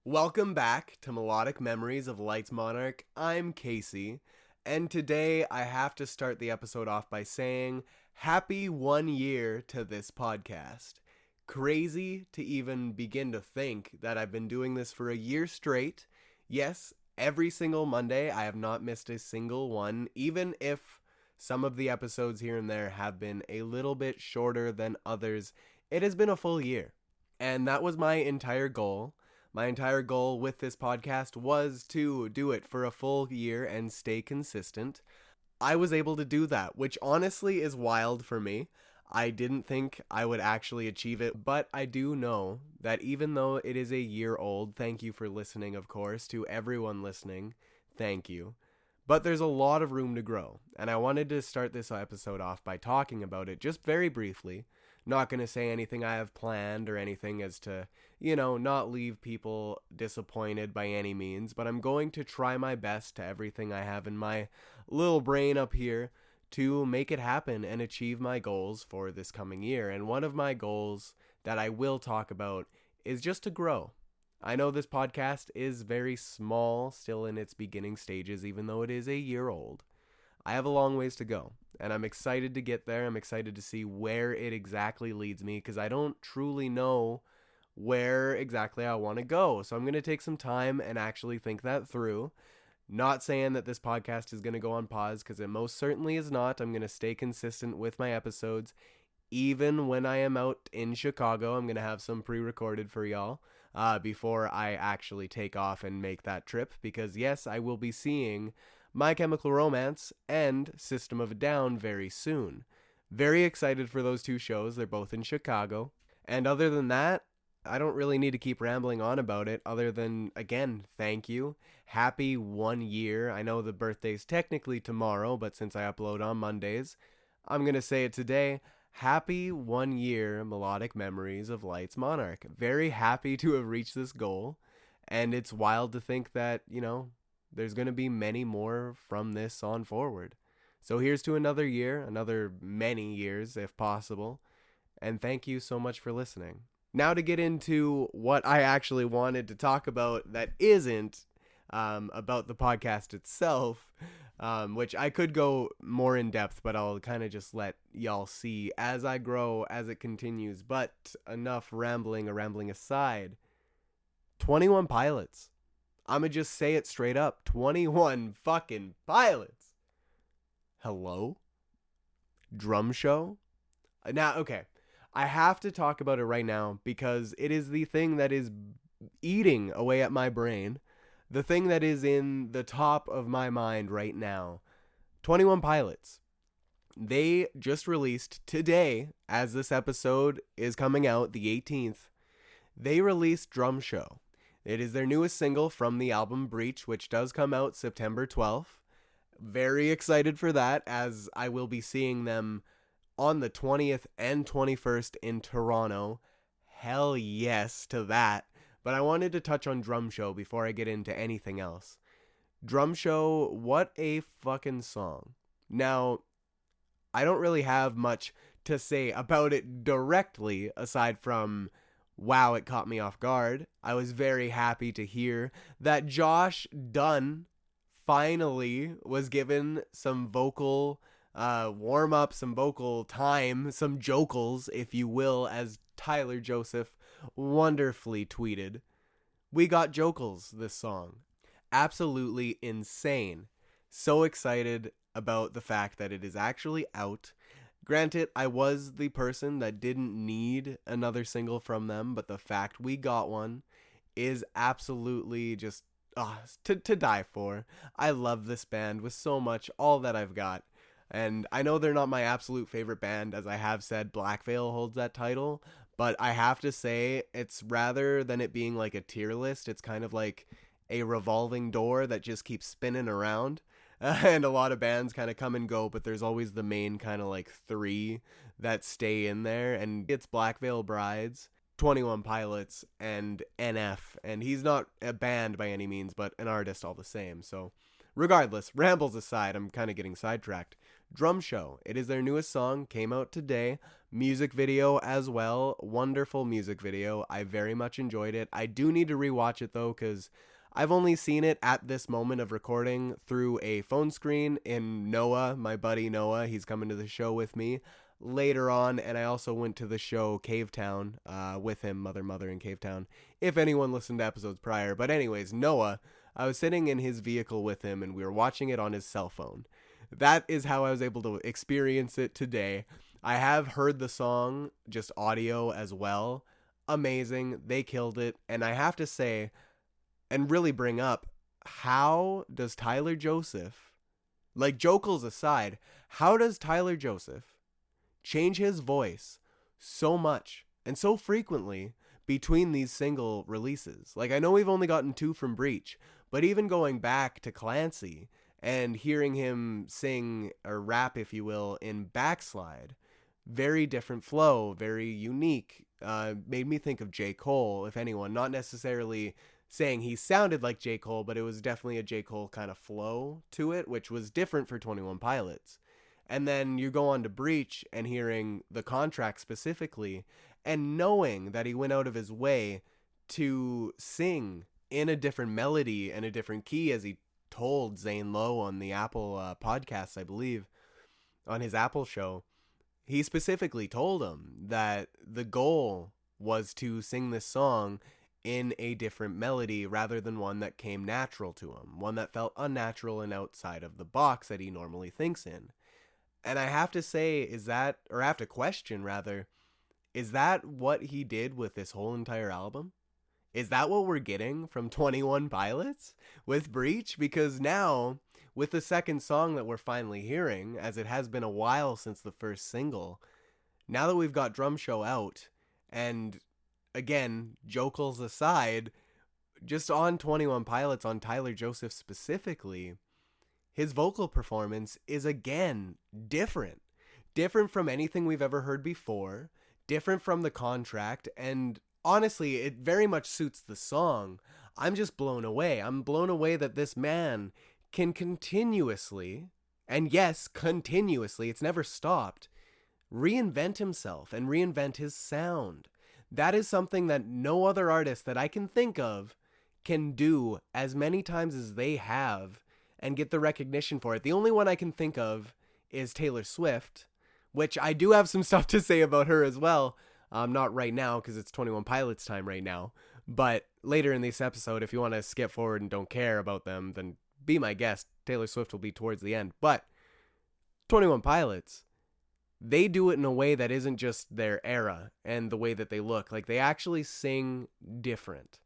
Welcome back to Melodic Memories of Lights Monarch. I'm Casey, and today I have to start the episode off by saying happy 1 year to this podcast. Crazy to even begin to think that I've been doing this for a year straight. Yes, every single Monday I have not missed a single one, even if some of the episodes here and there have been a little bit shorter than others. It has been a full year, and that was my entire goal. My entire goal with this podcast was to do it for a full year and stay consistent. I was able to do that, which honestly is wild for me. I didn't think I would actually achieve it, but I do know that even though it is a year old, thank you for listening, of course, to everyone listening, thank you. But there's a lot of room to grow, and I wanted to start this episode off by talking about it just very briefly. Not going to say anything I have planned or anything as to, not leave people disappointed by any means, but I'm going to try my best to everything I have in my little brain up here to make it happen and achieve my goals for this coming year. And one of my goals that I will talk about is just to grow. I know this podcast is very small, still in its beginning stages, even though it is a year old. I have a long ways to go, and I'm excited to get there. I'm excited to see where it exactly leads me, because I don't truly know where exactly I want to go. So I'm going to take some time and actually think that through. Not saying that this podcast is going to go on pause, because it most certainly is not. I'm going to stay consistent with my episodes. Even when I am out in Chicago, I'm going to have some pre-recorded for y'all before I actually take off and make that trip, because yes, I will be seeing My Chemical Romance and System of a Down very soon. Very excited for those two shows. They're both in Chicago. And other than that, I don't really need to keep rambling on about it other than, again, thank you. Happy 1 year. I know the birthday's technically tomorrow, but since I upload on Mondays, I'm going to say it today. Happy 1 year Melodic Memories of Lights Monarch. Very happy to have reached this goal. And it's wild to think that, there's going to be many more from this on forward. So here's to another year, another many years if possible. And thank you so much for listening. Now to get into what I actually wanted to talk about that isn't about the podcast itself, which I could go more in depth, but I'll kind of just let y'all see as I grow, as it continues. But enough rambling aside. 21 Pilots. I'ma just say it straight up. 21 fucking Pilots. Hello? Drum show? Now, okay. I have to talk about it right now because it is the thing that is eating away at my brain. The thing that is in the top of my mind right now. 21 Pilots. They just released today, as this episode is coming out, the 18th. They released Drum Show. It is their newest single from the album Breach, which does come out September 12th. Very excited for that, as I will be seeing them on the 20th and 21st in Toronto. Hell yes to that. But I wanted to touch on Drum Show before I get into anything else. Drum Show, what a fucking song. Now, I don't really have much to say about it directly, aside from, wow, it caught me off guard. I was very happy to hear that Josh Dunn finally was given some vocal warm-up, some vocal time, some jokels, if you will, as Tyler Joseph wonderfully tweeted. We got jokels this song. Absolutely insane. So excited about the fact that it is actually out. Granted, I was the person that didn't need another single from them, but the fact we got one is absolutely just to die for. I love this band with so much, all that I've got. And I know they're not my absolute favorite band, as I have said, Black Veil holds that title, but I have to say, it's rather than it being like a tier list, it's kind of like a revolving door that just keeps spinning around. And a lot of bands kind of come and go, but there's always the main kind of like three that stay in there, and it's Black Veil Brides, 21 Pilots, and NF, and he's not a band by any means, but an artist all the same. So regardless, rambles aside, I'm kind of getting sidetracked. Drum Show. It is their newest song, came out today. Music video as well. Wonderful music video. I very much enjoyed it. I do need to rewatch it though, because I've only seen it at this moment of recording through a phone screen in Noah, my buddy Noah. He's coming to the show with me later on, and I also went to the show Cavetown with him, Mother in Cavetown, if anyone listened to episodes prior. But anyways, Noah, I was sitting in his vehicle with him, and we were watching it on his cell phone. That is how I was able to experience it today. I have heard the song, just audio as well. Amazing. They killed it. And I have to say, and really bring up, how does Tyler Joseph, like Jokels aside, how does Tyler Joseph change his voice so much and so frequently between these single releases? Like, I know we've only gotten 2 from Breach, but even going back to Clancy and hearing him sing, or rap if you will, in Backslide, very different flow, very unique, made me think of J. Cole, if anyone. Not necessarily saying he sounded like J. Cole, but it was definitely a J. Cole kind of flow to it, which was different for 21 Pilots. And then you go on to Breach and hearing The Contract specifically, and knowing that he went out of his way to sing in a different melody and a different key, as he told Zane Lowe on the Apple podcast, I believe, on his Apple show. He specifically told him that the goal was to sing this song in a different melody rather than one that came natural to him, one that felt unnatural and outside of the box that he normally thinks in. And I have to say, is that what he did with this whole entire album? Is that what we're getting from 21 Pilots with Breach? Because now, with the second song that we're finally hearing, as it has been a while since the first single, now that we've got Drum Show out, and again, Jokels aside, just on 21 Pilots, on Tyler Joseph specifically, his vocal performance is again different. Different from anything we've ever heard before, different from The Contract, and honestly, it very much suits the song. I'm just blown away. I'm blown away that this man can continuously, and yes, continuously, it's never stopped, reinvent himself and reinvent his sound. That is something that no other artist that I can think of can do as many times as they have and get the recognition for it. The only one I can think of is Taylor Swift, which I do have some stuff to say about her as well. Not right now, because it's 21 Pilots time right now. But later in this episode, if you want to skip forward and don't care about them, then be my guest. Taylor Swift will be towards the end. But 21 Pilots, they do it in a way that isn't just their era and the way that they look. Like, they actually sing different.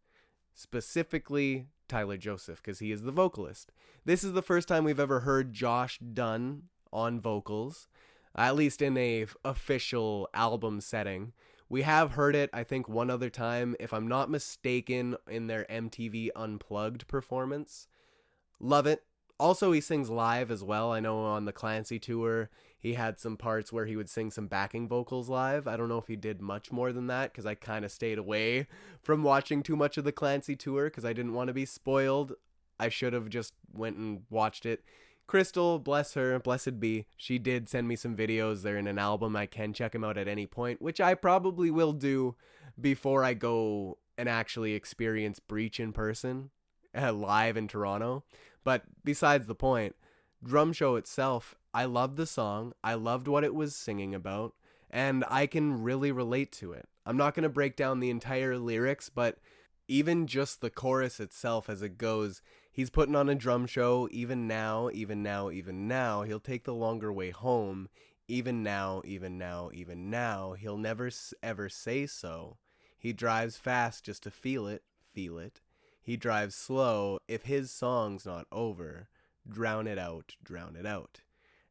Specifically, Tyler Joseph, because he is the vocalist. This is the first time we've ever heard Josh Dunn on vocals, at least in a official album setting. We have heard it, I think, one other time, if I'm not mistaken, in their MTV Unplugged performance. Love it. Also, he sings live as well. I know on the Clancy tour, he had some parts where he would sing some backing vocals live. I don't know if he did much more than that, because I kind of stayed away from watching too much of the Clancy tour, because I didn't want to be spoiled. I should have just went and watched it. Crystal, bless her, blessed be, she did send me some videos. They're in an album. I can check them out at any point, which I probably will do before I go and actually experience Breach in person, live in Toronto. But besides the point, Drum Show itself, I loved the song. I loved what it was singing about, and I can really relate to it. I'm not going to break down the entire lyrics, but even just the chorus itself as it goes, he's putting on a drum show, even now, even now, even now, he'll take the longer way home, even now, even now, even now, he'll never ever say so. He drives fast just to feel it, feel it. He drives slow, if his song's not over, drown it out, drown it out.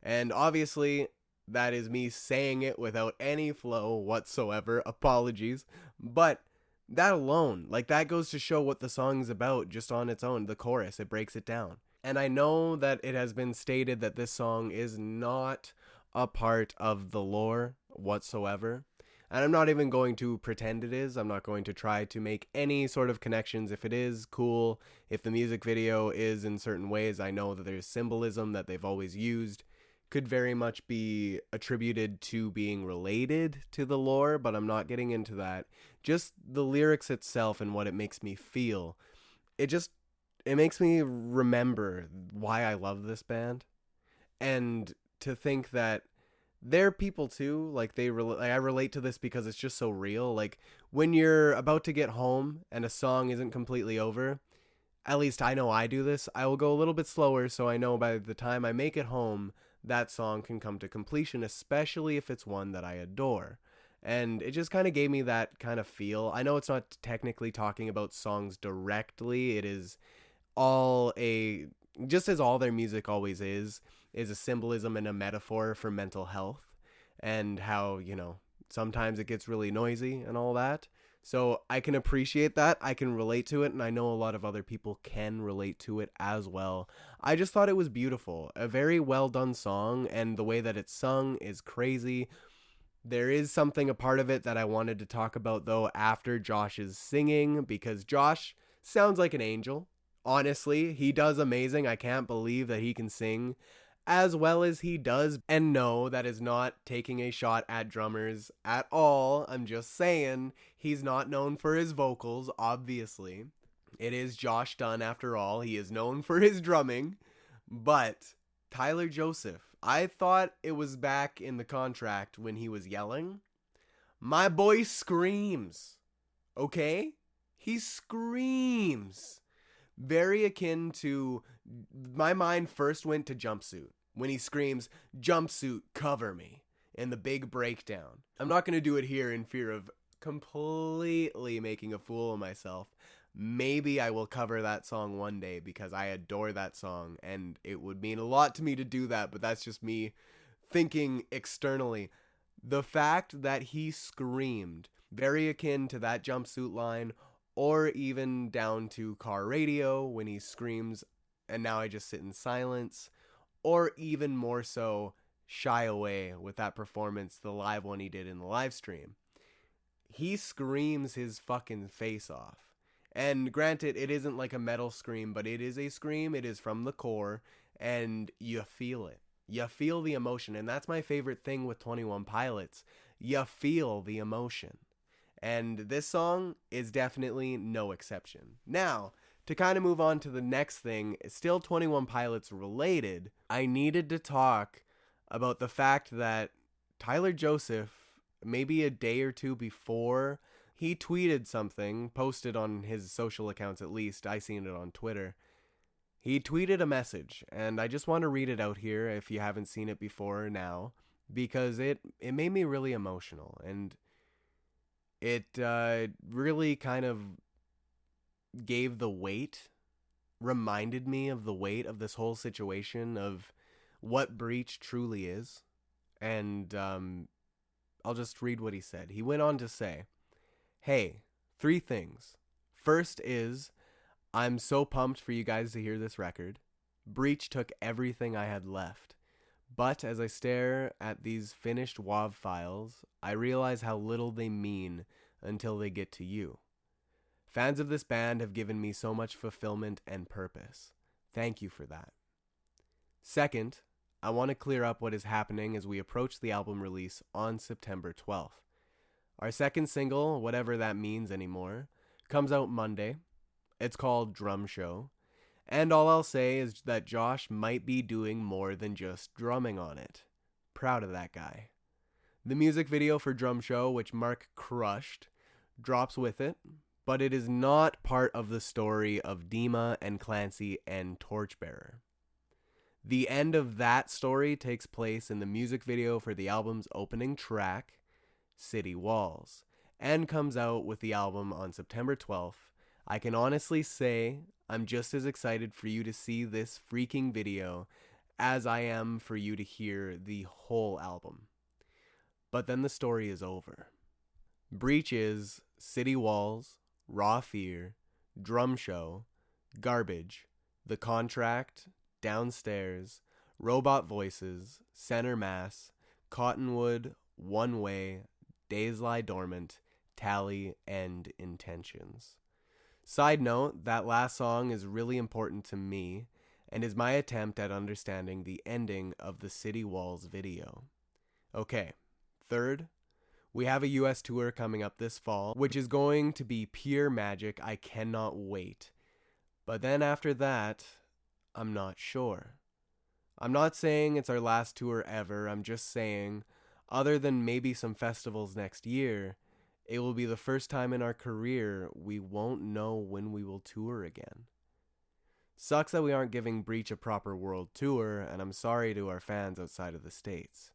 And obviously, that is me saying it without any flow whatsoever, apologies, but that alone, like, that goes to show what the song's about just on its own. The chorus, it breaks it down. And I know that it has been stated that this song is not a part of the lore whatsoever. And I'm not even going to pretend it is. I'm not going to try to make any sort of connections. If it is, cool. If the music video is in certain ways, I know that there's symbolism that they've always used. could very much be attributed to being related to the lore, but I'm not getting into that. Just the lyrics itself and what it makes me feel. It makes me remember why I love this band, and to think that they're people too. Like I relate to this because it's just so real. Like when you're about to get home and a song isn't completely over, at least I know I do this. I will go a little bit slower so I know by the time I make it home, that song can come to completion, especially if it's one that I adore. And it just kind of gave me that kind of feel. I know it's not technically talking about songs directly. It is just as all their music always is a symbolism and a metaphor for mental health, and how, sometimes it gets really noisy and all that. So I can appreciate that. I can relate to it, and I know a lot of other people can relate to it as well. I just thought it was beautiful. A very well done song, and the way that it's sung is crazy. There is a part of it that I wanted to talk about, though, after Josh's singing, because Josh sounds like an angel. Honestly, he does amazing. I can't believe that he can sing as well as he does. And no, that is not taking a shot at drummers at all. I'm just saying he's not known for his vocals, obviously. It is Josh Dunn after all. He is known for his drumming. But Tyler Joseph, I thought it was back in the contract when he was yelling. My boy screams. Okay? He screams. Very akin to, my mind first went to Jumpsuit when he screams, "Jumpsuit, cover me," in the big breakdown. I'm not going to do it here in fear of completely making a fool of myself. Maybe I will cover that song one day because I adore that song and it would mean a lot to me to do that, but that's just me thinking externally. The fact that he screamed, very akin to that Jumpsuit line, or even down to Car Radio when he screams, "And now I just sit in silence," or even more so, Shy Away with that performance, the live one he did in the live stream. He screams his fucking face off. And granted, it isn't like a metal scream, but it is a scream. It is from the core, and you feel it. You feel the emotion, and that's my favorite thing with 21 Pilots. You feel the emotion. And this song is definitely no exception. Now, to kind of move on to the next thing, still 21 Pilots related, I needed to talk about the fact that Tyler Joseph, maybe a day or two before, he tweeted something, posted on his social accounts at least, I seen it on Twitter. He tweeted a message, and I just want to read it out here if you haven't seen it before now, because it made me really emotional, and it really kind of gave the weight, reminded me of the weight of this whole situation, of what Breach truly is. And I'll just read what he said. He went on to say, "Hey, 3 things. First is, I'm so pumped for you guys to hear this record. Breach took everything I had left. But as I stare at these finished WAV files, I realize how little they mean until they get to you. Fans of this band have given me so much fulfillment and purpose. Thank you for that. Second, I want to clear up what is happening as we approach the album release on September 12th. Our second single, whatever that means anymore, comes out Monday. It's called Drum Show. And all I'll say is that Josh might be doing more than just drumming on it. Proud of that guy. The music video for Drum Show, which Mark crushed, drops with it, but it is not part of the story of Dima and Clancy and Torchbearer. The end of that story takes place in the music video for the album's opening track, City Walls, and comes out with the album on September 12th. I can honestly say I'm just as excited for you to see this freaking video as I am for you to hear the whole album. But then the story is over. Breach is City Walls, Raw Fear, Drum Show, Garbage, The Contract, Downstairs, Robot Voices, Center Mass, Cottonwood, One Way, Days Lie Dormant, Tally, and Intentions. Side note, that last song is really important to me, and is my attempt at understanding the ending of the City Walls video. Okay, third, we have a US tour coming up this fall, which is going to be pure magic. I cannot wait. But then after that, I'm not sure. I'm not saying it's our last tour ever. I'm just saying, other than maybe some festivals next year, it will be the first time in our career we won't know when we will tour again. Sucks that we aren't giving Breach a proper world tour, and I'm sorry to our fans outside of the States.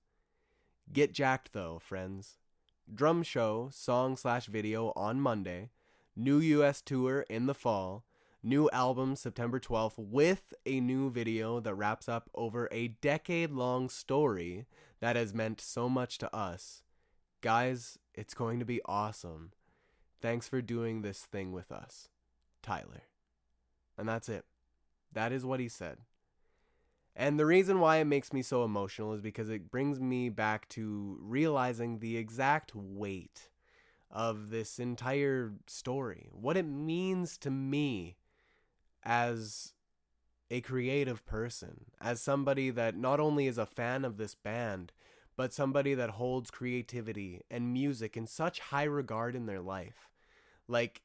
Get jacked though, friends. Drum show, song/video on Monday, new US tour in the fall, new album September 12th with a new video that wraps up over a decade-long story that has meant so much to us. Guys, it's going to be awesome. Thanks for doing this thing with us. Tyler. And that's it. That is what he said. And the reason why it makes me so emotional is because it brings me back to realizing the exact weight of this entire story. What it means to me as a creative person, as somebody that not only is a fan of this band, but somebody that holds creativity and music in such high regard in their life. Like,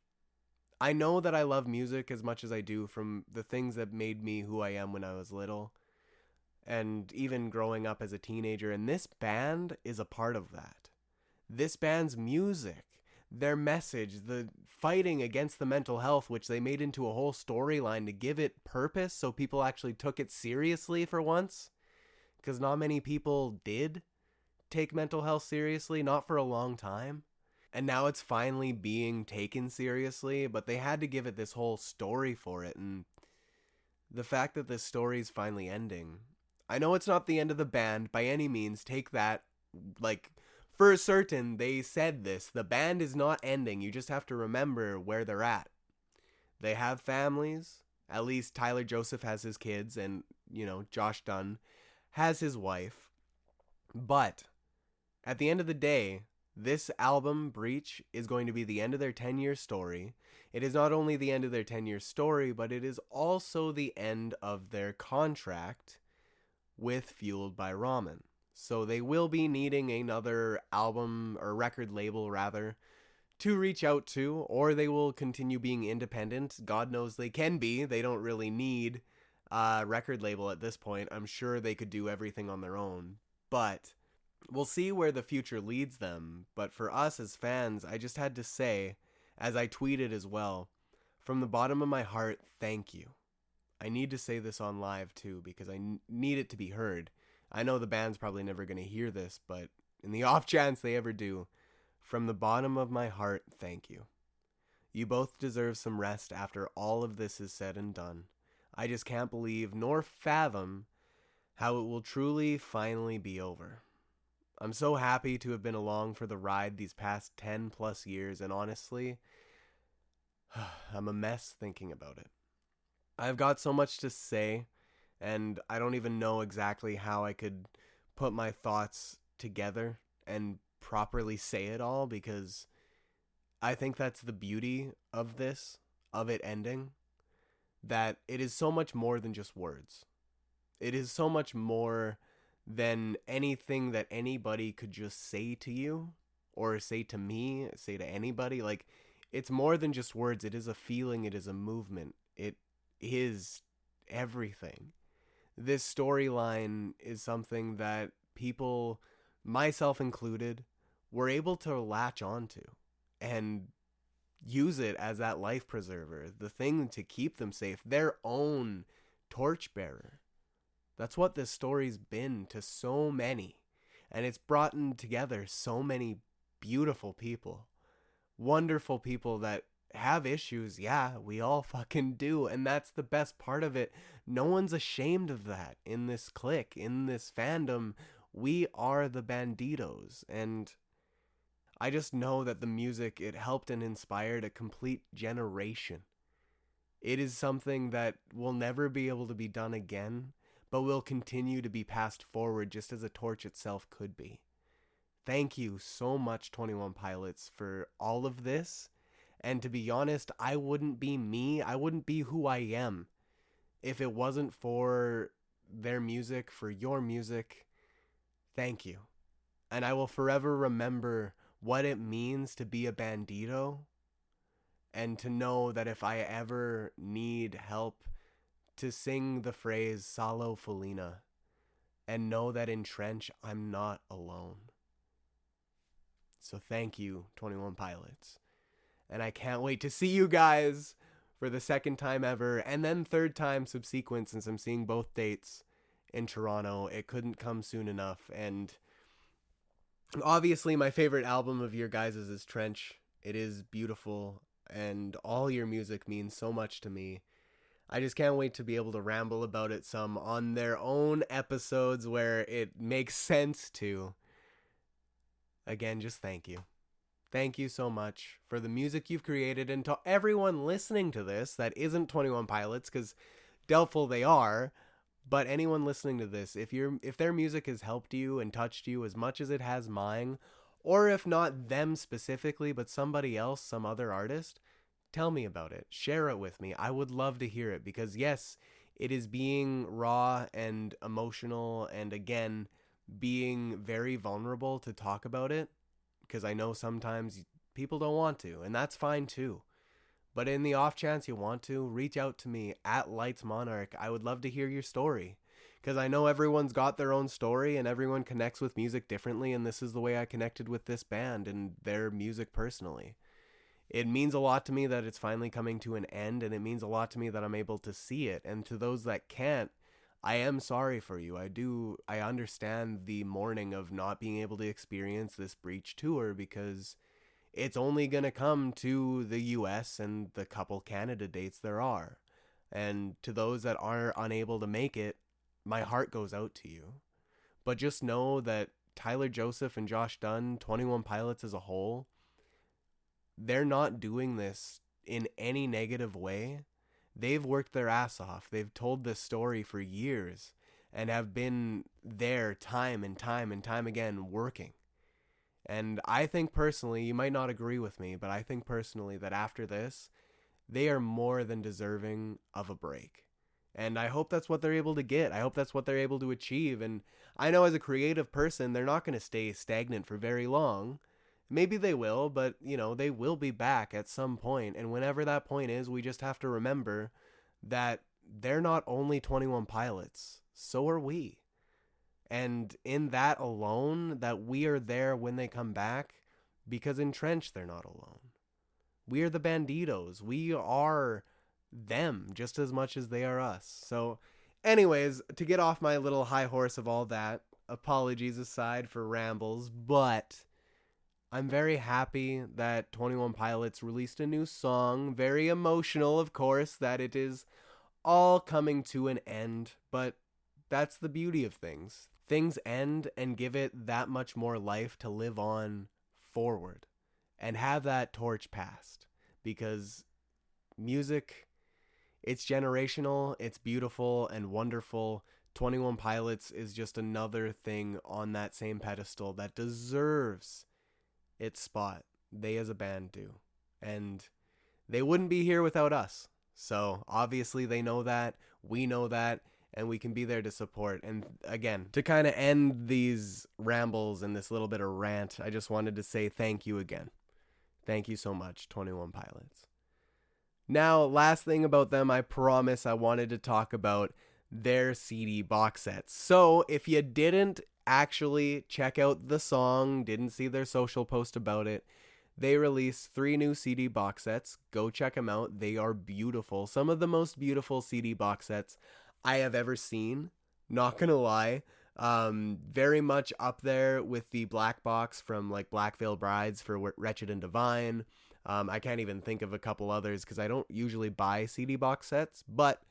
I know that I love music as much as I do from the things that made me who I am when I was little, and even growing up as a teenager, and this band is a part of that. This band's music, their message, the fighting against the mental health, which they made into a whole storyline to give it purpose so people actually took it seriously for once, because not many people did take mental health seriously, not for a long time. And now it's finally being taken seriously, but they had to give it this whole story for it, and the fact that this story is finally ending. I know it's not the end of the band by any means, take that, like, for certain, they said this. The band is not ending, you just have to remember where they're at. They have families, at least Tyler Joseph has his kids, and, Josh Dunn has his wife. But at the end of the day, this album, Breach, is going to be the end of their 10-year story. It is not only the end of their 10-year story, but it is also the end of their contract with Fueled by Ramen. So they will be needing another album, or record label rather, to reach out to, or they will continue being independent. God knows they can be. They don't really need a record label at this point. I'm sure they could do everything on their own. But we'll see where the future leads them. But for us as fans, I just had to say, as I tweeted as well, from the bottom of my heart, thank you. I need to say this on live too, because I need it to be heard. I know the band's probably never going to hear this, but in the off chance they ever do, from the bottom of my heart, thank you. You both deserve some rest after all of this is said and done. I just can't believe nor fathom how it will truly finally be over. I'm so happy to have been along for the ride these past 10 plus years, and honestly, I'm a mess thinking about it. I've got so much to say, and I don't even know exactly how I could put my thoughts together and properly say it all, because I think that's the beauty of this, of it ending, that it is so much more than just words. It is so much more than anything that anybody could just say to you, or say to me, say to anybody. Like, it's more than just words. It is a feeling, it is a movement, it is everything. This storyline is something that people, myself included, were able to latch onto and use it as that life preserver, the thing to keep them safe, their own torchbearer. That's what this story's been to so many, and it's brought together so many beautiful people, wonderful people that have issues. Yeah, we all fucking do, and that's the best part of it. No one's ashamed of that in this clique, in this fandom. We are the Banditos, and I just know that the music, it helped and inspired a complete generation. It is something that will never be able to be done again, but will continue to be passed forward just as a torch itself could be. Thank you so much, 21 Pilots, for all of this. And to be honest, I wouldn't be me, I wouldn't be who I am if it wasn't for their music, for your music, thank you. And I will forever remember what it means to be a bandito, and to know that if I ever need help, to sing the phrase Salo Felina, and know that in Trench I'm not alone. So thank you, 21 Pilots. And I can't wait to see you guys for the second time ever, and then third time subsequent, since I'm seeing both dates in Toronto. It couldn't come soon enough. And obviously my favorite album of your guys' is Trench. It is beautiful, and all your music means so much to me. I just can't wait to be able to ramble about it some on their own episodes where it makes sense to. Again, just thank you. Thank you so much for the music you've created, and to everyone listening to this that isn't 21 Pilots, because doubtful they are, but anyone listening to this, if their music has helped you and touched you as much as it has mine, or if not them specifically, but somebody else, some other artist, tell me about it. Share it with me. I would love to hear it, because yes, it is being raw and emotional, and again, being very vulnerable to talk about it, because I know sometimes people don't want to, and that's fine too. But in the off chance you want to, reach out to me at Lights Monarch. I would love to hear your story, because I know everyone's got their own story and everyone connects with music differently, and this is the way I connected with this band and their music personally. It means a lot to me that it's finally coming to an end, and it means a lot to me that I'm able to see it. And to those that can't, I am sorry for you. I understand the mourning of not being able to experience this Breach tour, because it's only going to come to the US and the couple Canada dates there are. And to those that are unable to make it, my heart goes out to you. But just know that Tyler Joseph and Josh Dunn, 21 Pilots as a whole, they're not doing this in any negative way. They've worked their ass off. They've told this story for years and have been there time and time and time again working. And I think personally, you might not agree with me, but I think personally that after this, they are more than deserving of a break. And I hope that's what they're able to get. I hope that's what they're able to achieve. And I know as a creative person, they're not going to stay stagnant for very long. Maybe they will, but, they will be back at some point. And whenever that point is, we just have to remember that they're not only 21 Pilots. So are we. And in that alone, that we are there when they come back, because in Trench, they're not alone. We are the Banditos. We are them just as much as they are us. So anyways, to get off my little high horse of all that, apologies aside for rambles, but I'm very happy that 21 Pilots released a new song. Very emotional, of course, that it is all coming to an end, but that's the beauty of things. Things end and give it that much more life to live on forward and have that torch passed, because music, it's generational, it's beautiful and wonderful. 21 Pilots is just another thing on that same pedestal that deserves its spot. They as a band do, and they wouldn't be here without us. So obviously they know that, we know that, and we can be there to support. And again, to kind of end these rambles and this little bit of rant, I just wanted to say thank you again. Thank you so much, 21 Pilots. Now, last thing about them, I promise I wanted to talk about their CD box sets. So if you didn't actually check out the song, didn't see their social post about it, they released 3 new CD box sets. Go check them out. They are beautiful. Some of the most beautiful CD box sets I have ever seen. Not gonna lie. Very much up there with the black box from like Black Veil Brides for Wretched and Divine. I can't even think of a couple others because I don't usually buy CD box sets, but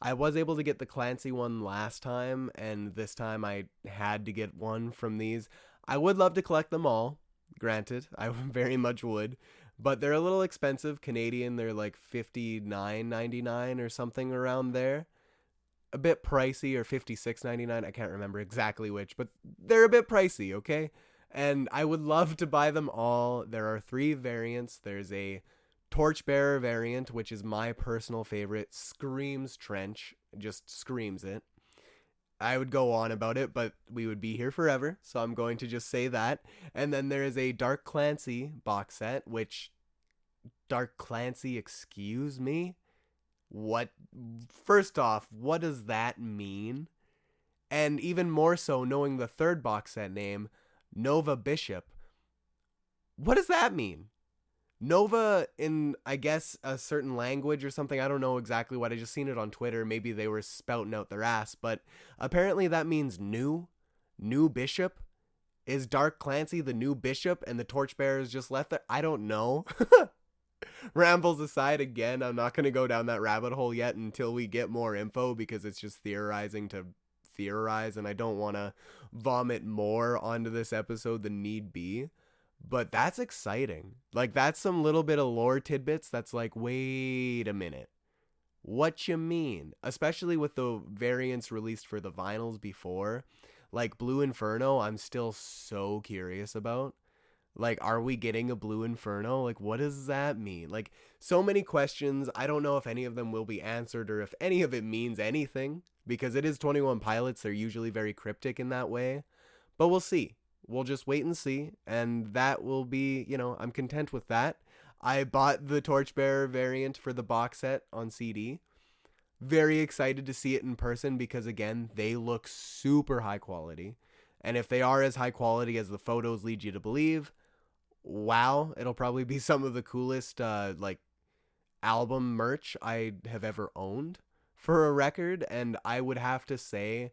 I was able to get the Clancy one last time, and this time I had to get one from these. I would love to collect them all, granted, I very much would, but they're a little expensive Canadian. They're like $59.99 or something around there. A bit pricey, or $56.99. I can't remember exactly which, but they're a bit pricey, okay? And I would love to buy them all. There are 3 variants. There's a Torchbearer variant, which is my personal favorite, screams trench, just screams it. I would go on about it, but we would be here forever, so I'm going to just say that. And then there is a Dark Clancy box set, which, Dark Clancy, excuse me? What? First off, what does that mean? And even more so, knowing the third box set name, Nova Bishop. What does that mean? Nova in, I guess, a certain language or something. I don't know exactly what. I just seen it on Twitter. Maybe they were spouting out their ass. But apparently that means new bishop. Is Dark Clancy the new bishop and the torchbearers just left there? I don't know. Rambles aside, again, I'm not going to go down that rabbit hole yet until we get more info, because it's just theorizing to theorize, and I don't want to vomit more onto this episode than need be. But that's exciting. Like, that's some little bit of lore tidbits that's like, wait a minute. What you mean? Especially with the variants released for the vinyls before. Like, Blue Inferno, I'm still so curious about. Like, are we getting a Blue Inferno? Like, what does that mean? Like, so many questions. I don't know if any of them will be answered or if any of it means anything. Because it is 21 Pilots. They're usually very cryptic in that way. But we'll see. We'll just wait and see, and that will be, I'm content with that. I bought the Torchbearer variant for the box set on CD. Very excited to see it in person because, again, they look super high quality. And if they are as high quality as the photos lead you to believe, wow, it'll probably be some of the coolest, album merch I have ever owned for a record. And I would have to say,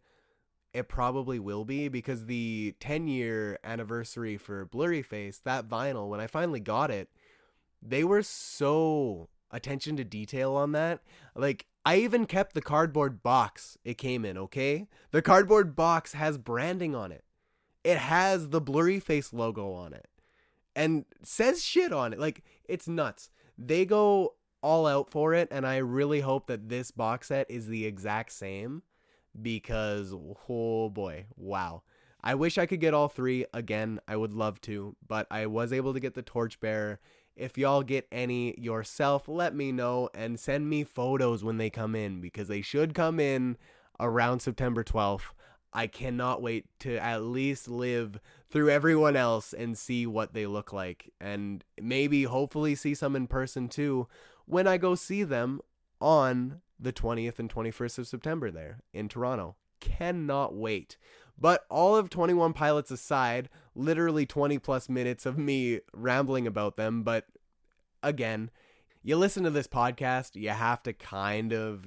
it probably will be, because the 10-year anniversary for Blurryface, that vinyl, when I finally got it, they were so attention to detail on that. Like, I even kept the cardboard box it came in, okay? The cardboard box has branding on it. It has the Blurryface logo on it. And says shit on it. Like, it's nuts. They go all out for it, and I really hope that this box set is the exact same. Because, oh boy, wow. I wish I could get all three. Again, I would love to, but I was able to get the Torchbearer. If y'all get any yourself, let me know and send me photos when they come in, because they should come in around September 12th. I cannot wait to at least live through everyone else and see what they look like, and maybe hopefully see some in person too when I go see them on the 20th and 21st of September there in Toronto. Cannot wait. But all of 21 Pilots aside, literally 20 plus minutes of me rambling about them. But again, you listen to this podcast, you have to kind of,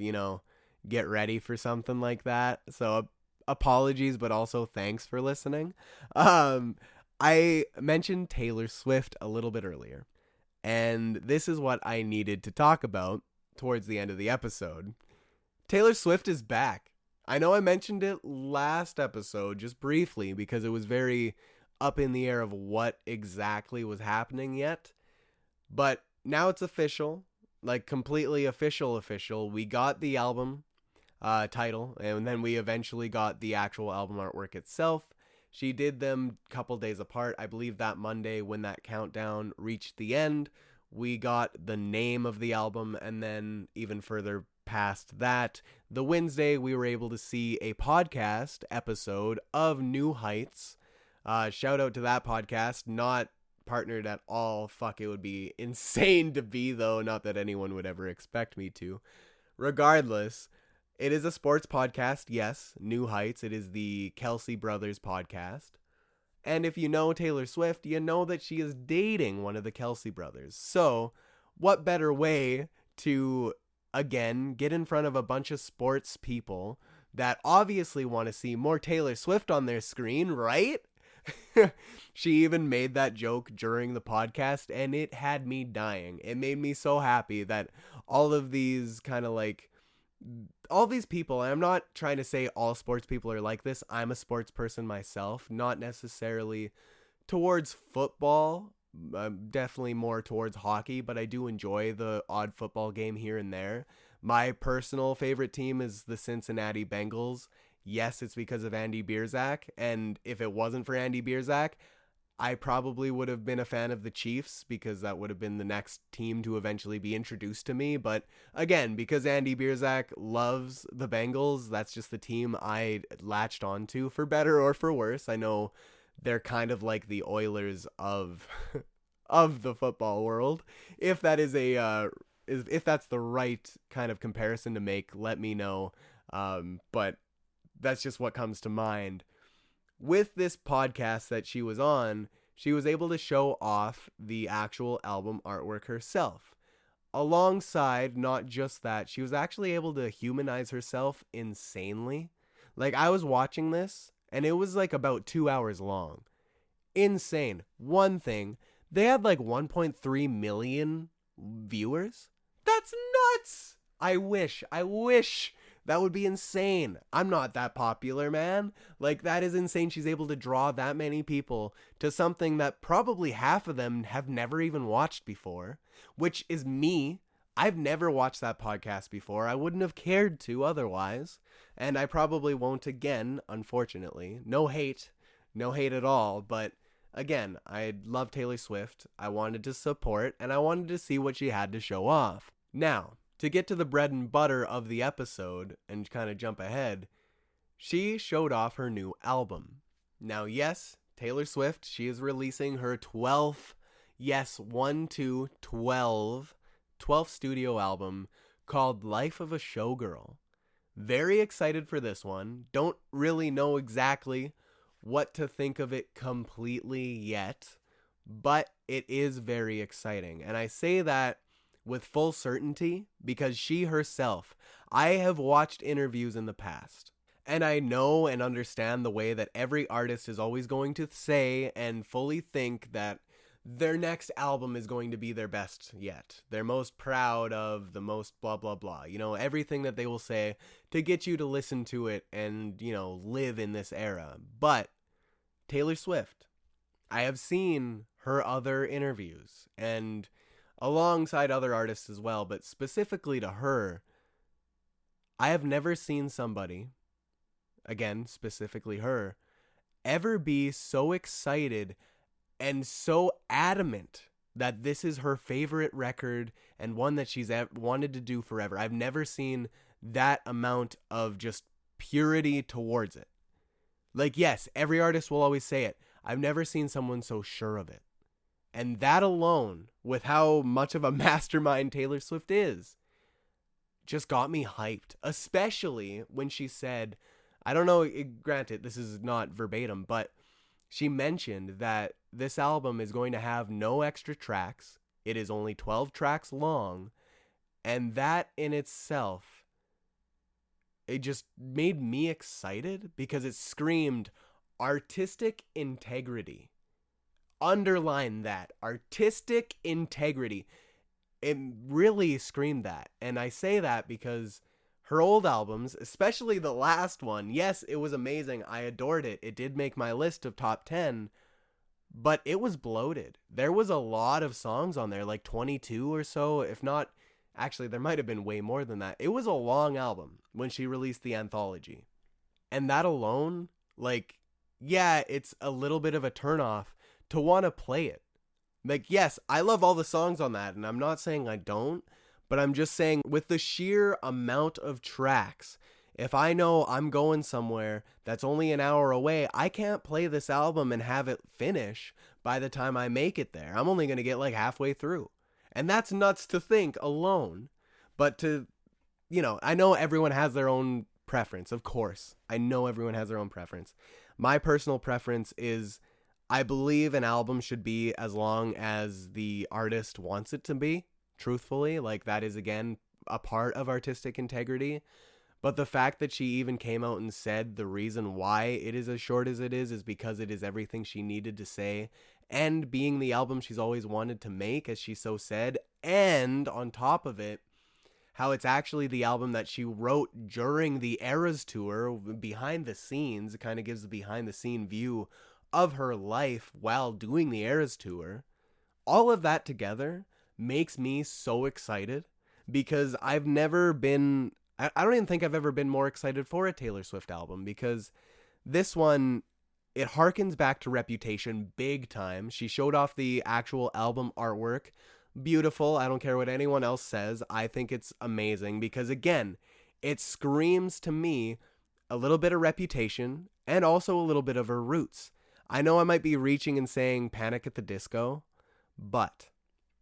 get ready for something like that. So apologies, but also thanks for listening. I mentioned Taylor Swift a little bit earlier, and this is what I needed to talk about towards the end of the episode. Taylor Swift is back. I know I mentioned it last episode just briefly because it was very up in the air of what exactly was happening yet. But now it's official, like completely official. We got the album title, and then we eventually got the actual album artwork itself. She did them a couple days apart. I believe that Monday, when that countdown reached the end, we got the name of the album, and then even further past that, the Wednesday, we were able to see a podcast episode of New Heights. Shout out to that podcast. Not partnered at all. Fuck, it would be insane to be, though. Not that anyone would ever expect me to. Regardless, it is a sports podcast. Yes, New Heights. It is the Kelsey Brothers podcast. And if you know Taylor Swift, you know that she is dating one of the Kelsey brothers. So, what better way to, again, get in front of a bunch of sports people that obviously want to see more Taylor Swift on their screen, right? She even made that joke during the podcast, and it had me dying. It made me so happy that all of these kind of like, all these people, and I'm not trying to say all sports people are like this. I'm a sports person myself, not necessarily towards football. I'm definitely more towards hockey, but I do enjoy the odd football game here and there. My personal favorite team is the Cincinnati Bengals. Yes, it's because of Andy Bierzak, and if it wasn't for Andy Bierzak, I probably would have been a fan of the Chiefs because that would have been the next team to eventually be introduced to me. But again, because Andy Bierzak loves the Bengals, that's just the team I latched onto, for better or for worse. I know they're kind of like the Oilers of of the football world. If that is if that's the right kind of comparison to make, let me know. But that's just what comes to mind. With this podcast that she was on, she was able to show off the actual album artwork herself. Alongside, not just that, she was actually able to humanize herself insanely. Like, I was watching this, and it was like about 2 hours long. Insane. One thing, they had like 1.3 million viewers. That's nuts! I wish. That would be insane. I'm not that popular, man. Like, that is insane. She's able to draw that many people to something that probably half of them have never even watched before, which is me. I've never watched that podcast before. I wouldn't have cared to otherwise, and I probably won't again, unfortunately. No hate at all, but again, I love Taylor Swift. I wanted to support, and I wanted to see what she had to show off. Now, to get to the bread and butter of the episode and kind of jump ahead, she showed off her new album. Now, yes, Taylor Swift, she is releasing her 12th, yes, 12th studio album called Life of a Showgirl. Very excited for this one. Don't really know exactly what to think of it completely yet, but it is very exciting. And I say that with full certainty because she herself, I have watched interviews in the past, and I know and understand the way that every artist is always going to say and fully think that their next album is going to be their best yet. They're most proud of, the most blah, blah, blah. You know, everything that they will say to get you to listen to it and, you know, live in this era. But Taylor Swift, I have seen her other interviews, and alongside other artists as well, but specifically to her, I have never seen somebody, again, specifically her, ever be so excited and so adamant that this is her favorite record and one that she's wanted to do forever. I've never seen that amount of just purity towards it. Like, yes, every artist will always say it. I've never seen someone so sure of it. And that alone, with how much of a mastermind Taylor Swift is, just got me hyped. Especially when she said, I don't know, granted, this is not verbatim, but she mentioned that this album is going to have no extra tracks. It is only 12 tracks long. And that in itself, it just made me excited because it screamed artistic integrity. Underline that. Artistic integrity. It really screamed that. And I say that because her old albums, especially the last one, yes, it was amazing. I adored it. It did make my list of top 10, but it was bloated. There was a lot of songs on there, like 22 or so, if not, actually, there might have been way more than that. It was a long album when she released the anthology. And that alone, like, yeah, it's a little bit of a turnoff to want to play it. Like, yes, I love all the songs on that, and I'm not saying I don't, but I'm just saying with the sheer amount of tracks, if I know I'm going somewhere that's only an hour away, I can't play this album and have it finish by the time I make it there. I'm only going to get like halfway through. And that's nuts to think alone. But to, you know, I know everyone has their own preference, of course. I know everyone has their own preference. My personal preference is I believe an album should be as long as the artist wants it to be, truthfully. Like, that is, again, a part of artistic integrity. But the fact that she even came out and said the reason why it is as short as it is because it is everything she needed to say, and being the album she's always wanted to make, as she so said, and on top of it, how it's actually the album that she wrote during the Eras tour, behind the scenes. It kind of gives the behind the scene view of her life while doing the Eras tour. All of that together makes me so excited, because I've never been, I don't even think I've ever been more excited for a Taylor Swift album, because this one, it harkens back to Reputation big time. She showed off the actual album artwork. Beautiful. I don't care what anyone else says. I think it's amazing because, again, it screams to me a little bit of Reputation and also a little bit of her roots. I know I might be reaching and saying Panic at the Disco, but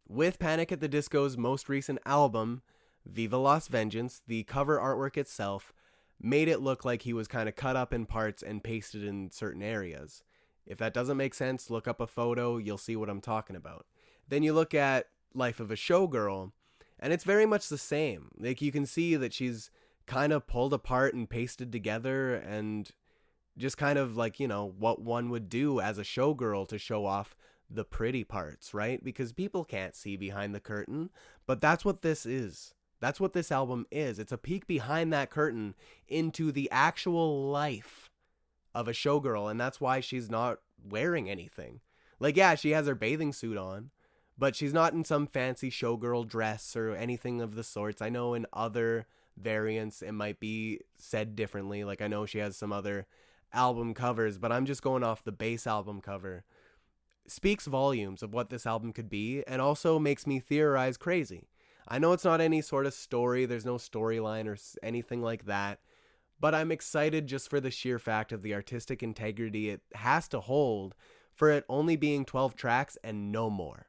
with Panic at the Disco's most recent album, Viva Las Vengeance, the cover artwork itself made it look like he was kind of cut up in parts and pasted in certain areas. If that doesn't make sense, look up a photo, you'll see what I'm talking about. Then you look at Life of a Showgirl, and it's very much the same. Like, you can see that she's kind of pulled apart and pasted together, and just kind of like, you know, what one would do as a showgirl to show off the pretty parts, right? Because people can't see behind the curtain, but that's what this is. That's what this album is. It's a peek behind that curtain into the actual life of a showgirl, and that's why she's not wearing anything. Like, yeah, she has her bathing suit on, but she's not in some fancy showgirl dress or anything of the sorts. I know in other variants it might be said differently. Like, I know she has some other album covers, but I'm just going off the base album cover. Speaks volumes of what this album could be, and also makes me theorize crazy. I know it's not any sort of story, there's no storyline or anything like that, but I'm excited just for the sheer fact of the artistic integrity it has to hold for it only being 12 tracks and no more.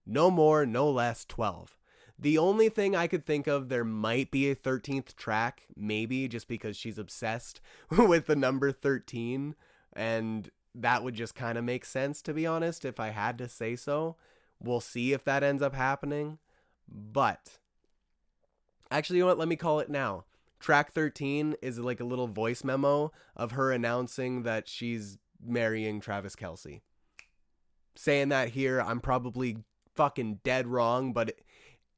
No more, no less, 12. The only thing I could think of, there might be a 13th track, maybe, just because she's obsessed with the number 13, and that would just kind of make sense, to be honest, if I had to say so. We'll see if that ends up happening, but actually, you know what, let me call it now. Track 13 is like a little voice memo of her announcing that she's marrying Travis Kelce. Saying that here, I'm probably fucking dead wrong, but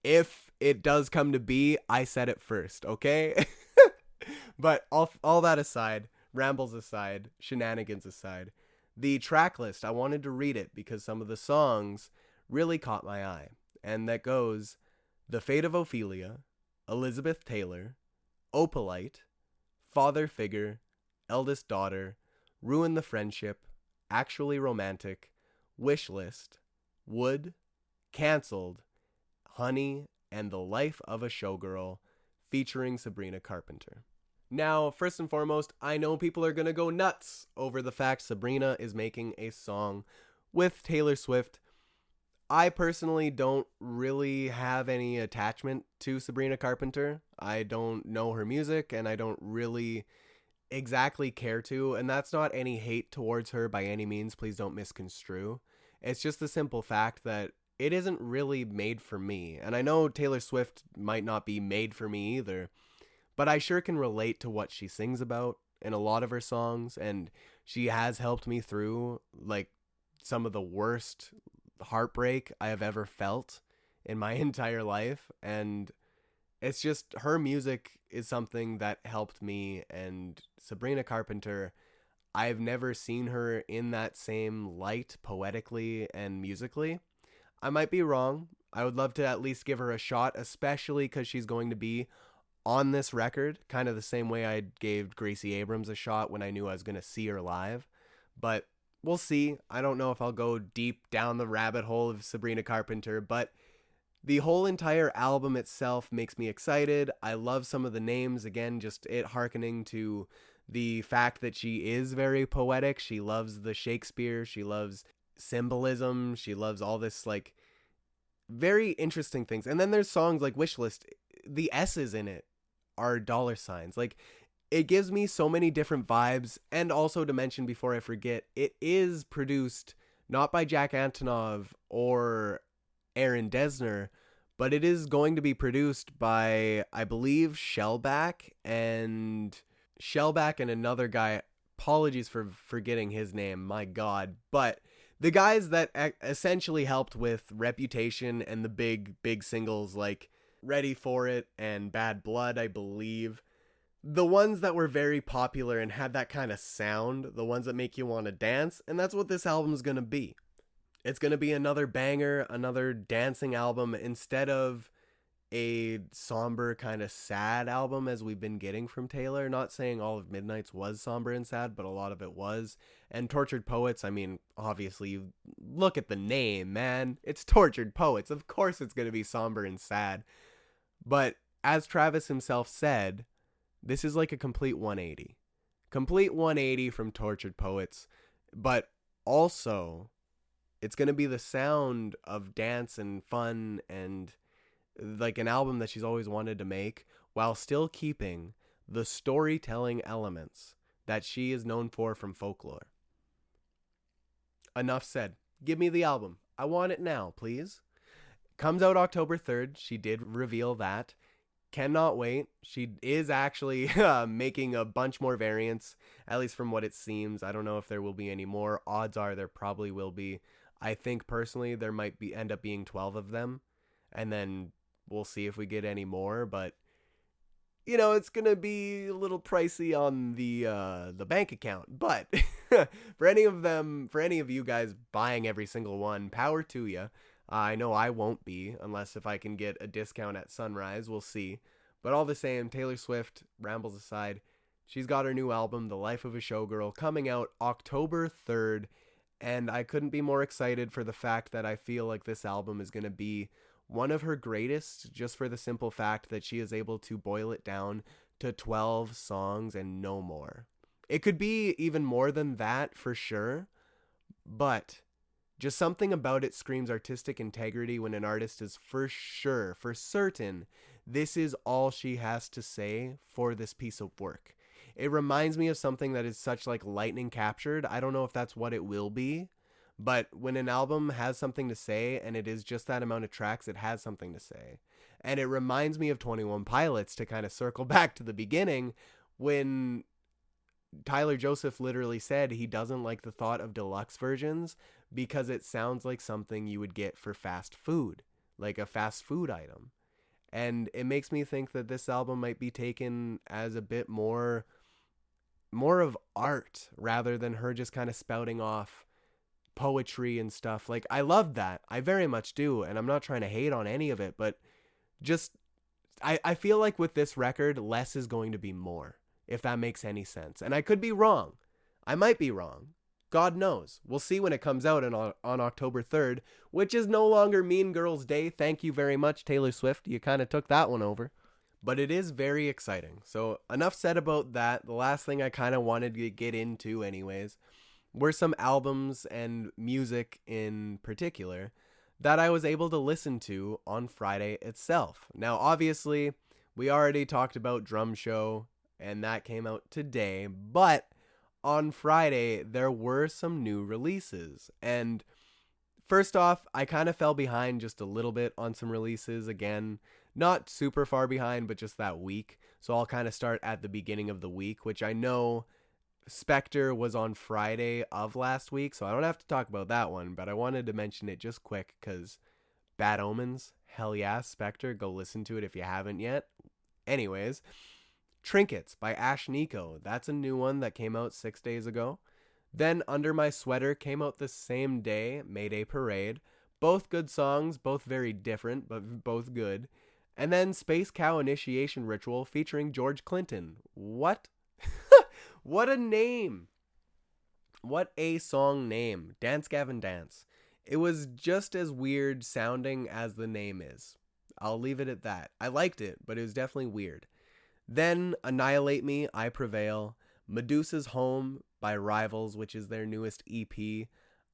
if it does come to be, I said it first, okay? But all that aside, rambles aside, shenanigans aside, the track list, I wanted to read it because some of the songs really caught my eye. And that goes, The Fate of Ophelia, Elizabeth Taylor, Opalite, Father Figure, Eldest Daughter, Ruin the Friendship, Actually Romantic, Wish List, Wood, Cancelled, Honey, and The Life of a Showgirl, featuring Sabrina Carpenter. Now, first and foremost, I know people are going to go nuts over the fact Sabrina is making a song with Taylor Swift. I personally don't really have any attachment to Sabrina Carpenter. I don't know her music, and I don't really exactly care to, and that's not any hate towards her by any means. Please don't misconstrue. It's just the simple fact that it isn't really made for me. And I know Taylor Swift might not be made for me either, but I sure can relate to what she sings about in a lot of her songs, and she has helped me through like some of the worst heartbreak I have ever felt in my entire life. And it's just, her music is something that helped me. And Sabrina Carpenter, I've never seen her in that same light poetically and musically. I might be wrong. I would love to at least give her a shot, especially because she's going to be on this record, kind of the same way I gave Gracie Abrams a shot when I knew I was going to see her live. But we'll see. I don't know if I'll go deep down the rabbit hole of Sabrina Carpenter, but the whole entire album itself makes me excited. I love some of the names. Again, just it hearkening to the fact that she is very poetic. She loves the Shakespeare. She loves symbolism. She loves all this like very interesting things. And then there's songs like Wishlist. The S's in it are dollar signs. Like, it gives me so many different vibes. And also, to mention before I forget, it is produced not by Jack Antonoff or Aaron Dessner, but it is going to be produced by, I believe, Shellback and another guy. Apologies for forgetting his name, my God. But the guys that essentially helped with Reputation and the big singles like Ready for It and Bad Blood, I believe. The ones that were very popular and had that kind of sound, the ones that make you want to dance, and that's what this album is going to be. It's going to be another banger, another dancing album, instead of a somber kind of sad album as we've been getting from Taylor. Not saying all of Midnight's was somber and sad, but a lot of it was. And Tortured Poets, I mean, obviously, you look at the name, man. It's Tortured Poets. Of course it's going to be somber and sad. But as Travis himself said, this is like a complete 180. Complete 180 from Tortured Poets. But also, it's going to be the sound of dance and fun and like an album that she's always wanted to make, while still keeping the storytelling elements that she is known for from folklore. Enough said. Give me the album. I want it now, please. Comes out October 3rd. She did reveal that. Cannot wait. She is actually making a bunch more variants, at least from what it seems. I don't know if there will be any more. Odds are there probably will be. I think personally there might be end up being 12 of them, and then we'll see if we get any more. But you know, it's gonna be a little pricey on the bank account. But for any of you guys buying every single one, power to you. I know I won't be, unless if I can get a discount at Sunrise. We'll see. But all the same, Taylor Swift, rambles aside, she's got her new album, The Life of a Showgirl, coming out October 3rd. And I couldn't be more excited for the fact that I feel like this album is going to be one of her greatest, just for the simple fact that she is able to boil it down to 12 songs and no more. It could be even more than that for sure, but just something about it screams artistic integrity when an artist is for sure, for certain, this is all she has to say for this piece of work. It reminds me of something that is such like lightning captured. I don't know if that's what it will be, but when an album has something to say and it is just that amount of tracks, it has something to say. And it reminds me of 21 Pilots, to kind of circle back to the beginning, when Tyler Joseph literally said he doesn't like the thought of deluxe versions because it sounds like something you would get for fast food, like a fast food item. And it makes me think that this album might be taken as a bit more of art rather than her just kind of spouting off poetry and stuff. Like, I love that. I very much do. And I'm not trying to hate on any of it, but just, I feel like with this record, less is going to be more, if that makes any sense. And I could be wrong. I might be wrong. God knows. We'll see when it comes out on October 3rd, which is no longer Mean Girls Day. Thank you very much, Taylor Swift. You kind of took that one over. But it is very exciting. So enough said about that. The last thing I kind of wanted to get into anyways were some albums and music in particular that I was able to listen to on Friday itself. Now, obviously, we already talked about Drum Show, and that came out today, but on Friday, there were some new releases. And first off, I kind of fell behind just a little bit on some releases. Again, not super far behind, but just that week. So I'll kind of start at the beginning of the week, which I know Spectre was on Friday of last week, so I don't have to talk about that one, but I wanted to mention it just quick because Bad Omens, hell yeah, Spectre, go listen to it if you haven't yet. Anyways, Trinkets by Ash Nico. That's a new one that came out 6 days ago. Then Under My Sweater came out the same day, Mayday Parade. Both good songs, both very different, but both good. And then Space Cow Initiation Ritual featuring George Clinton. What? What a name. What a song name. Dance Gavin Dance. It was just as weird sounding as the name is. I'll leave it at that. I liked it, but it was definitely weird. Then Annihilate Me, I Prevail. Medusa's Home by Rivals, which is their newest EP.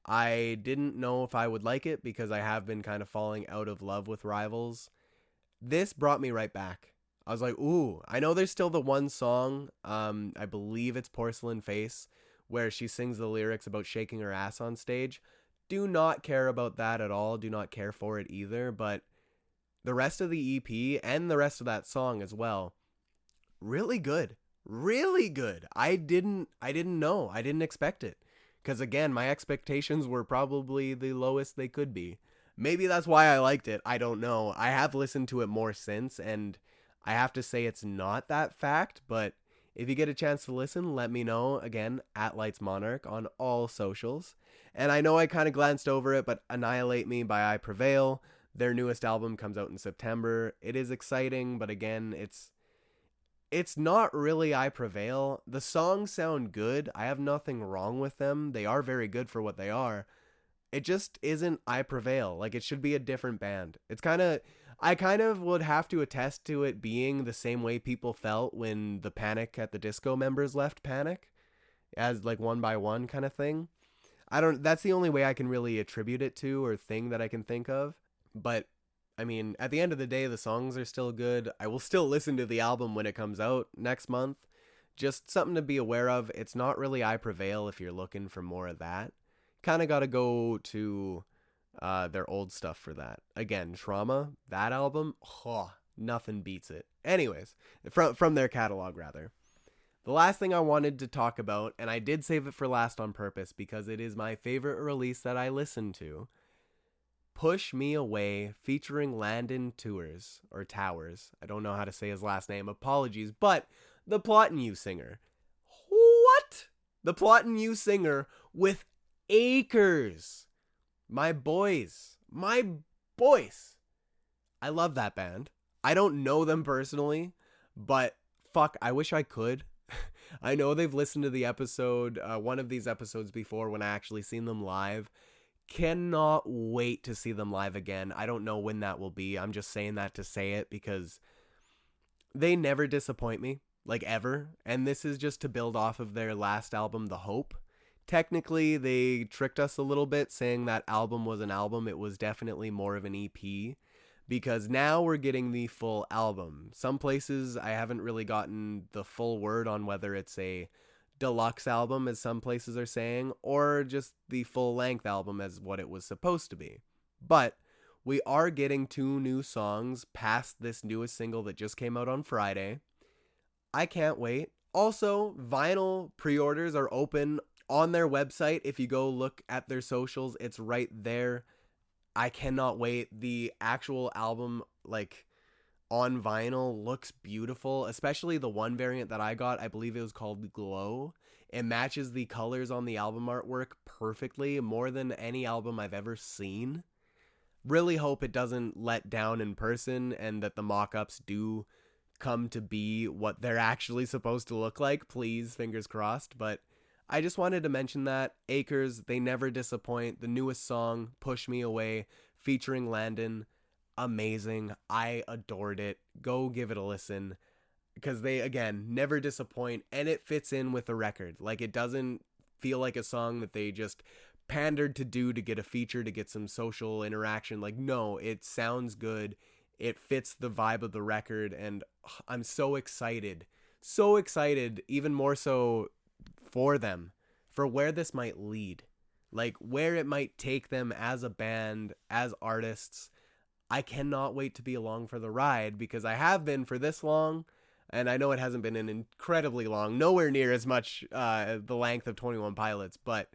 I didn't know if I would like it because I have been kind of falling out of love with Rivals. This brought me right back. I was like, ooh, I know there's still the one song, I believe it's Porcelain Face, where she sings the lyrics about shaking her ass on stage. Do not care about that at all. Do not care for it either. But the rest of the EP and the rest of that song as well, really good. Really good. I didn't know. I didn't expect it. Because again, my expectations were probably the lowest they could be. Maybe that's why I liked it. I don't know. I have listened to it more since, and I have to say it's not that fact, but if you get a chance to listen, let me know. Again, at Lights Monarch on all socials. And I know I kind of glanced over it, but Annihilate Me by I Prevail. Their newest album comes out in September. It is exciting, but again, it's not really I Prevail. The songs sound good. I have nothing wrong with them. They are very good for what they are. It just isn't I Prevail. Like, it should be a different band. I kind of would have to attest to it being the same way people felt when the Panic at the Disco members left Panic, as like one by one kind of thing. That's the only way I can really attribute it to, or thing that I can think of. But I mean, at the end of the day, the songs are still good. I will still listen to the album when it comes out next month. Just something to be aware of. It's not really I Prevail if you're looking for more of that. Kind of got to go to their old stuff for that. Again, Trauma, that album, nothing beats it. Anyways, from their catalog, rather. The last thing I wanted to talk about, and I did save it for last on purpose because it is my favorite release that I listened to, Push Me Away, featuring Landon Towers. I don't know how to say his last name, apologies, but the Puttin singer. What? The Puttin singer with Acres. My boys. I love that band. I don't know them personally, but fuck, I wish I could. I know they've listened to the episode, one of these episodes before when I actually seen them live. Cannot wait to see them live again. I don't know when that will be. I'm just saying that to say it because they never disappoint me, like ever. And this is just to build off of their last album, The Hope. Technically, they tricked us a little bit saying that album was an album. It was definitely more of an EP. Because now we're getting the full album. Some places I haven't really gotten the full word on whether it's a deluxe album, as some places are saying, or just the full-length album as what it was supposed to be. But we are getting 2 new songs past this newest single that just came out on Friday. I can't wait. Also, vinyl pre-orders are open on their website. If you go look at their socials, it's right there. I cannot wait. The actual album, like, on vinyl looks beautiful, especially the one variant that I got. I believe it was called Glow. It matches the colors on the album artwork perfectly, more than any album I've ever seen. Really hope it doesn't let down in person and that the mock-ups do come to be what they're actually supposed to look like. Please, fingers crossed. But I just wanted to mention that. Acres, they never disappoint. The newest song, Push Me Away, featuring Landon, amazing. I adored it. Go give it a listen. Because they, again, never disappoint. And it fits in with the record. Like, it doesn't feel like a song that they just pandered to do to get a feature, to get some social interaction. Like, no, it sounds good. It fits the vibe of the record. And I'm so excited. So excited. Even more so for them, for where this might lead, like where it might take them as a band, as artists. I cannot wait to be along for the ride because I have been for this long, and I know it hasn't been an incredibly long, nowhere near as much the length of 21 Pilots, but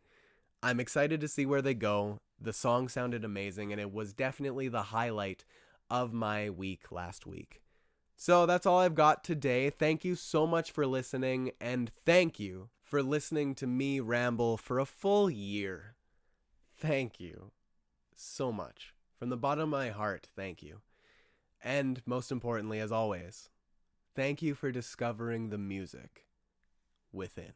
I'm excited to see where they go. The song sounded amazing, and it was definitely the highlight of my week last week. So that's all I've got today. Thank you so much for listening, and thank you for listening to me ramble for a full year. Thank you so much. From the bottom of my heart, thank you. And most importantly, as always, thank you for discovering the music within.